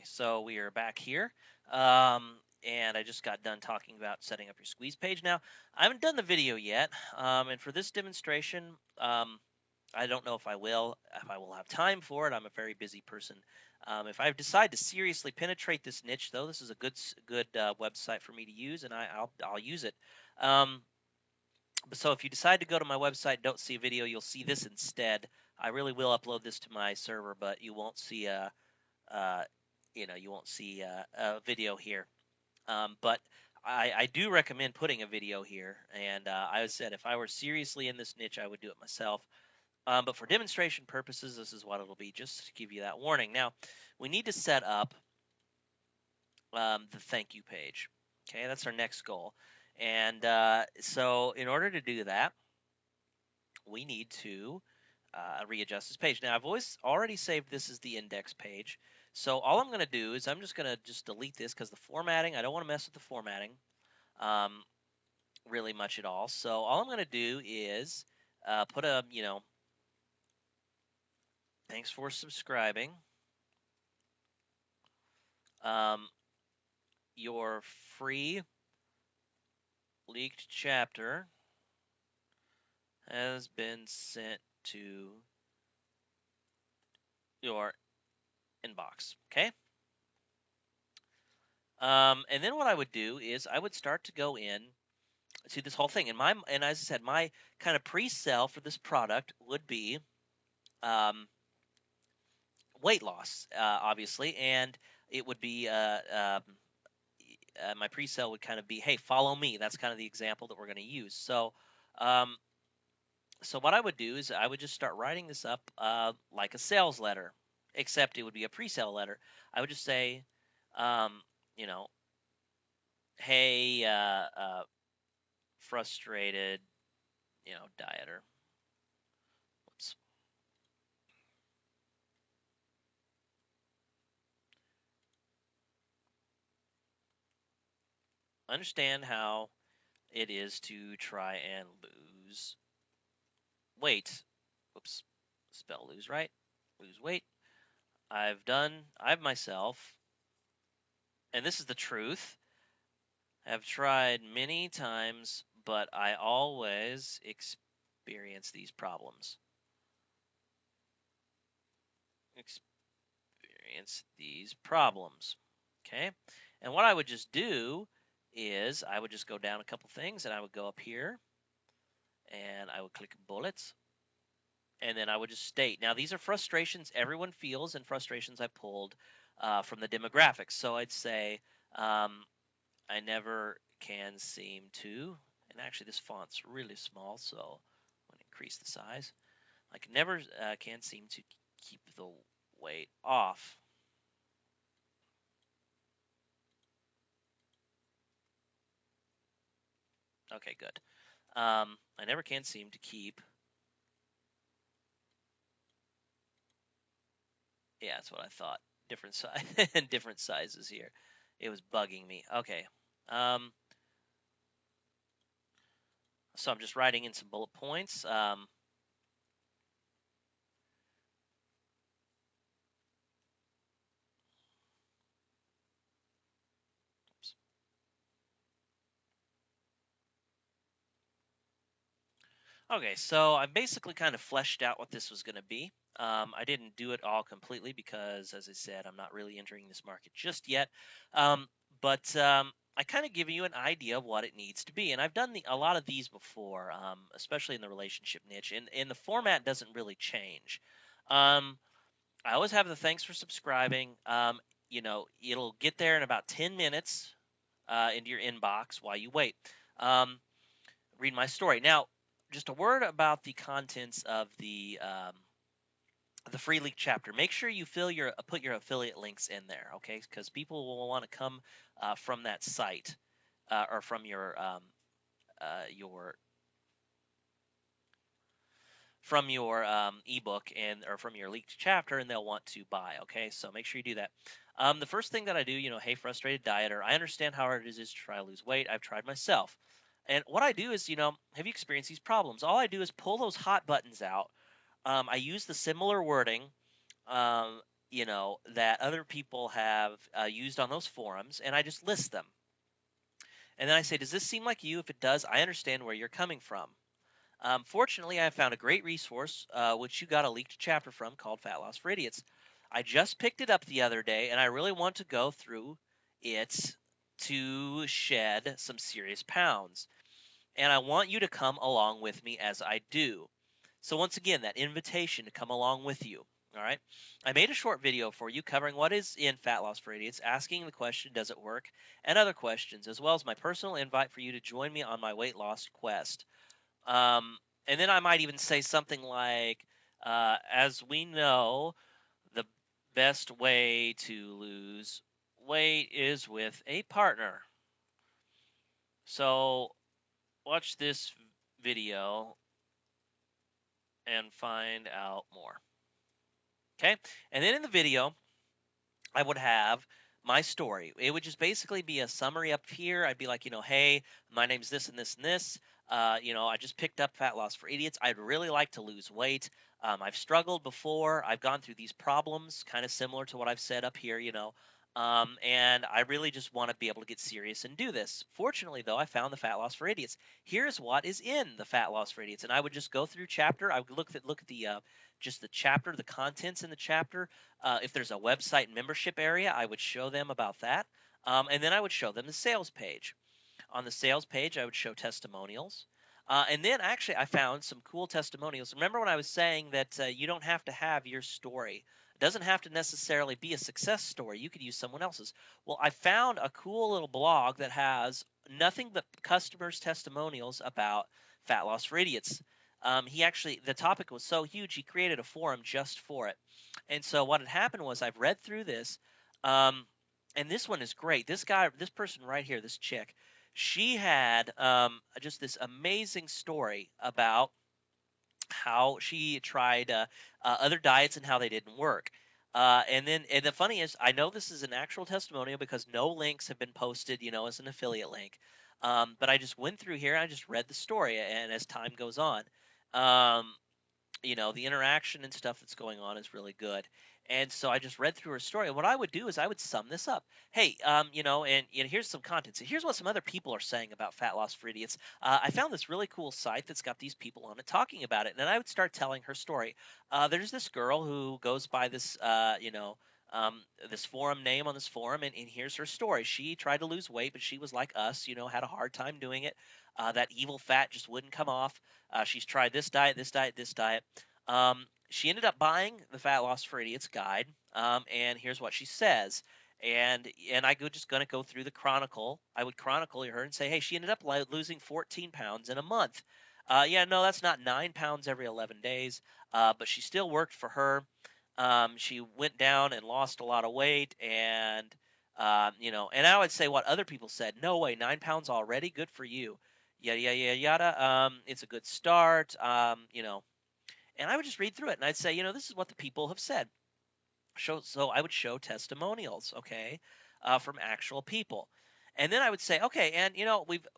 so we are back here. And I just got done talking about setting up your squeeze page. Now, I haven't done the video yet, and for this demonstration, I don't know if I will have time for it. I'm a very busy person. If I decide to seriously penetrate this niche, though, this is a good website for me to use, and I'll use it. Um, so if you decide to go to my website, don't see a video, you'll see this instead. I really will upload this to my server, but you won't see uh, you won't see a video here. But I do recommend putting a video here. And I said if I were seriously in this niche, I would do it myself. But for demonstration purposes, this is what it'll be, just to give you that warning. Now, we need to set up the thank you page. Okay, that's our next goal. And so in order to do that, we need to readjust this page. Now, I've already saved this as the index page. So all I'm going to do is I'm just going to delete this because the formatting, I don't want to mess with the formatting um, really much at all. So all I'm going to do is put a, thanks for subscribing. Your free leaked chapter has been sent to your inbox. Okay. And then what I would do is I would start to go in to this whole thing. And as I said, my kind of pre-sell for this product would be um, weight loss, obviously, and it would be my pre-sale would kind of be, hey, follow me. That's kind of the example that we're going to use. Um, so what I would do is I would just start writing this up like a sales letter, except it would be a pre-sale letter. I would just say, um, you know, hey, frustrated, dieter. Whoops. Understand how it is to try and lose weight. Whoops. Spell lose right. Lose weight. I've myself, and this is the truth, have tried many times, but I always experience these problems. Experience these problems. Okay. And what I would just do is I would just go down a couple things and I would go up here and I would click bullets and then I would just state. Now, these are frustrations everyone feels and frustrations I pulled from the demographics. So I'd say, I never can seem to, and actually this font's really small, so I'm going to increase the size. I can never can seem to keep the weight off. Okay, good. I never can seem to keep. Yeah, that's what I thought. Different size and different sizes here. It was bugging me. Okay. Um, so I'm just writing in some bullet points. Okay, so I basically kind of fleshed out what this was going to be. I didn't do it all completely because, as I said, I'm not really entering this market just yet. Um, but I kind of give you an idea of what it needs to be. And I've done a lot of these before, especially in the relationship niche. And the format doesn't really change. Um, I always have the thanks for subscribing. It'll get there in about 10 minutes into your inbox while you wait. Um, Read my story. Now, just a word about the contents of the free leak chapter. Make sure you put your affiliate links in there, okay? Because people will want to come from that site or from your ebook and or from your leaked chapter, and they'll want to buy. Okay, so make sure you do that. The first thing that I do, hey, frustrated dieter, I understand how hard it is to try to lose weight. I've tried myself. And what I do is, have you experienced these problems? All I do is pull those hot buttons out. I use the similar wording, um, that other people have used on those forums, and I just list them. And then I say, does this seem like you? If it does, I understand where you're coming from. Fortunately, I found a great resource, which you got a leaked chapter from, called Fat Loss for Idiots. I just picked it up the other day, and I really want to go through it to shed some serious pounds. And I want you to come along with me as I do. So, once again, that invitation to come along with you. All right. I made a short video for you covering what is in Fat Loss for Idiots, asking the question, does it work? And other questions, as well as my personal invite for you to join me on my weight loss quest. Um, and then I might even say something like, as we know, the best way to lose weight is with a partner. So watch this video and find out more. Okay. And then in the video, I would have my story. It would just basically be a summary up here. I'd be like, hey, my name's this and this and this. I just picked up Fat Loss for Idiots. I'd really like to lose weight. I've struggled before. I've gone through these problems, kind of similar to what I've said up here, and I really just want to be able to get serious and do this. Fortunately, though, I found the Fat Loss for Idiots. Here's what is in the Fat Loss for Idiots, and I would just go through chapter. I would look at the just the chapter, the contents in the chapter. If there's a website membership area, I would show them about that. And then I would show them the sales page. On the sales page, I would show testimonials. And then actually, I found some cool testimonials. Remember when I was saying that you don't have to have your story? It doesn't have to necessarily be a success story. You could use someone else's. Well, I found a cool little blog that has nothing but customers' testimonials about Fat Loss for Idiots. The topic was so huge, he created a forum just for it. And so what had happened was I've read through this, um, and this one is great. This person right here, this chick, she had just this amazing story about how she tried other diets and how they didn't work. And the funny is, I know this is an actual testimonial because no links have been posted, as an affiliate link. But I just went through here and I just read the story, and as time goes on, um, the interaction and stuff that's going on is really good. And so I just read through her story. And what I would do is I would sum this up. Hey, and here's some content. So here's what some other people are saying about Fat Loss for Idiots. I found this really cool site that's got these people on it talking about it. And then I would start telling her story. There's this girl who goes by this, this forum name on this forum, and here's her story. She tried to lose weight, but she was like us, had a hard time doing it. That evil fat just wouldn't come off. She's tried this diet, this diet, this diet. She ended up buying the Fat Loss for Idiots guide, and here's what she says. And I go just gonna go through the chronicle. I would chronicle her and say, hey, she ended up losing 14 pounds in a month. Yeah, no, that's not 9 pounds every 11 days, but she still worked for her. She went down and lost a lot of weight, and I would say what other people said. No way, 9 pounds already, good for you. Yada yada yada yada. It's a good start. And I would just read through it and I'd say, this is what the people have said. So I would show testimonials, okay, from actual people. And then I would say, okay, and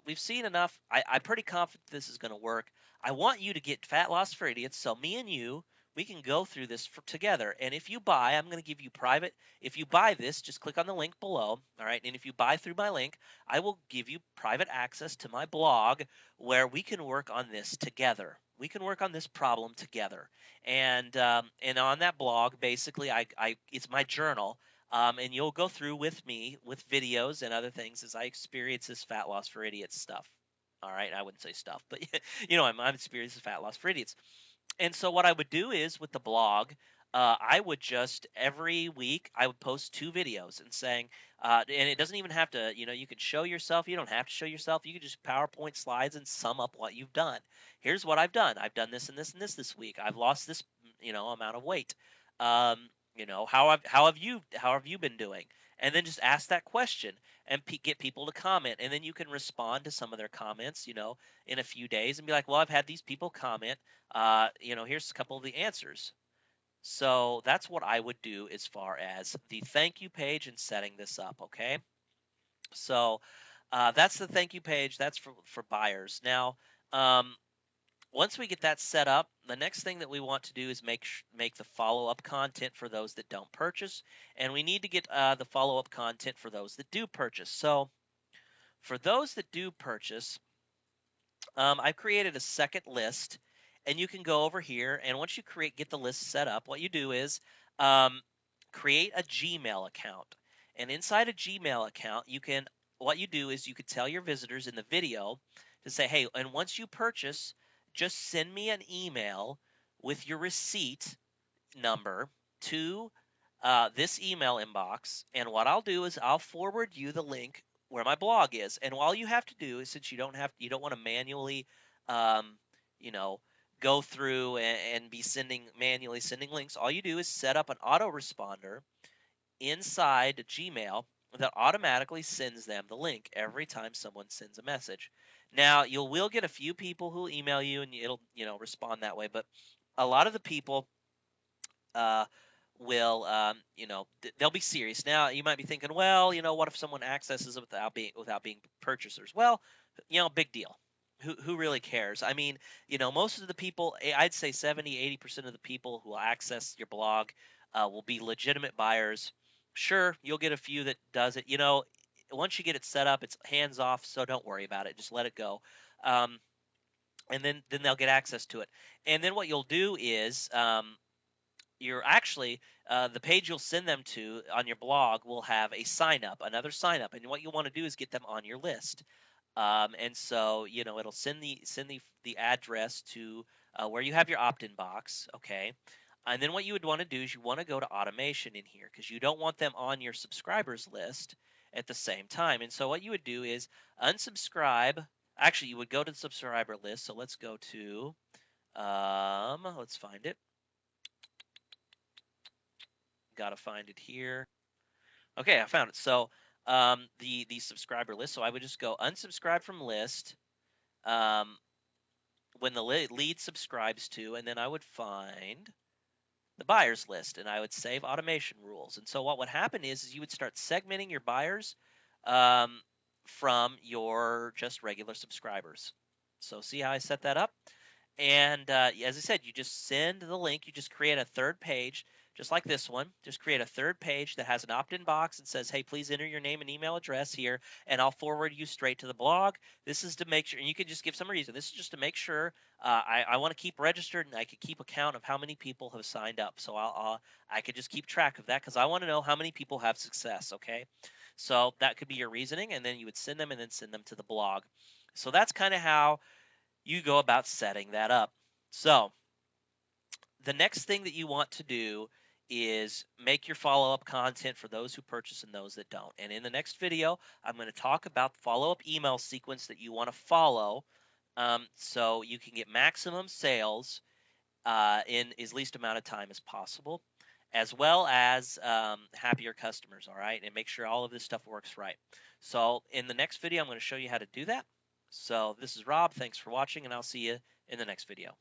we've seen enough. I'm pretty confident this is going to work. I want you to get Fat Loss for Idiots, so me and you, we can go through this together. And if you buy, I'm going to give you private. If you buy this, just click on the link below, all right? And if you buy through my link, I will give you private access to my blog where we can work on this together. We can work on this problem together. And on that blog, basically, I it's my journal. And you'll go through with me with videos and other things as I experience this Fat Loss for Idiots stuff. All right, I wouldn't say stuff, but I'm experiencing Fat Loss for Idiots. And so what I would do is with the blog, I would just every week I would post 2 videos and saying, and it doesn't even have to, you can show yourself. You don't have to show yourself. You can just PowerPoint slides and sum up what you've done. Here's what I've done. I've done this and this and this week. I've lost this, amount of weight. How have you been doing? And then just ask that question and get people to comment, and then you can respond to some of their comments, in a few days and be like, well, I've had these people comment. Here's a couple of the answers. So that's what I would do as far as the thank you page and setting this up. Okay. So that's the thank you page. That's for buyers. Now, um, once we get that set up, the next thing that we want to do is make the follow-up content for those that don't purchase, and we need to get the follow-up content for those that do purchase. So for those that do purchase, I've created a second list, and you can go over here, and once you get the list set up, what you do is um, create a Gmail account. And inside a Gmail account, what you do is you could tell your visitors in the video to say, hey, and once you purchase, just send me an email with your receipt number to this email inbox, and what I'll do is I'll forward you the link where my blog is. And all you have to do is, since you don't want to manually, um, you know, go through and be manually sending links, all you do is set up an autoresponder inside Gmail that automatically sends them the link every time someone sends a message. Now, you will get a few people who email you, and it'll respond that way, but a lot of the people uh, will they'll be serious. Now you might be thinking, well, what if someone accesses it without being purchasers? Well, big deal. Who really cares? I mean, most of the people, I'd say 70-80% of the people who will access your blog will be legitimate buyers. Sure, you'll get a few that does it. Once you get it set up, it's hands off, so don't worry about it. Just let it go. And then they'll get access to it. And then what you'll do is you're actually the page you'll send them to on your blog will have another sign up, and what you want to do is get them on your list. And so it'll send the address to where you have your opt-in box, okay? And then what you would want to do is you want to go to automation in here because you don't want them on your subscribers list at the same time. And so what you would do is unsubscribe. Actually, you would go to the subscriber list. So let's go to let's find it. Got to find it here. Okay, I found it. So the subscriber list. So I would just go unsubscribe from list when the lead subscribes to, and then I would find the buyers list, and I would save automation rules. And so what would happen is you would start segmenting your buyers um, from your just regular subscribers. So see how I set that up? And as I said, you just send the link. You just create a third page, just like this one. Just create a third page that has an opt-in box and says, hey, please enter your name and email address here, and I'll forward you straight to the blog. This is to make sure, and you can just give some reason. This is just to make sure I want to keep registered, and I could keep account of how many people have signed up. So I could just keep track of that because I want to know how many people have success, okay? So that could be your reasoning, and then you would send them to the blog. So that's kind of how you go about setting that up. So the next thing that you want to do is make your follow-up content for those who purchase and those that don't. And in the next video, I'm going to talk about the follow-up email sequence that you want to follow so you can get maximum sales in as least amount of time as possible, as well as happier customers, all right? And make sure all of this stuff works right. So in the next video, I'm going to show you how to do that. So this is Rob. Thanks for watching, and I'll see you in the next video.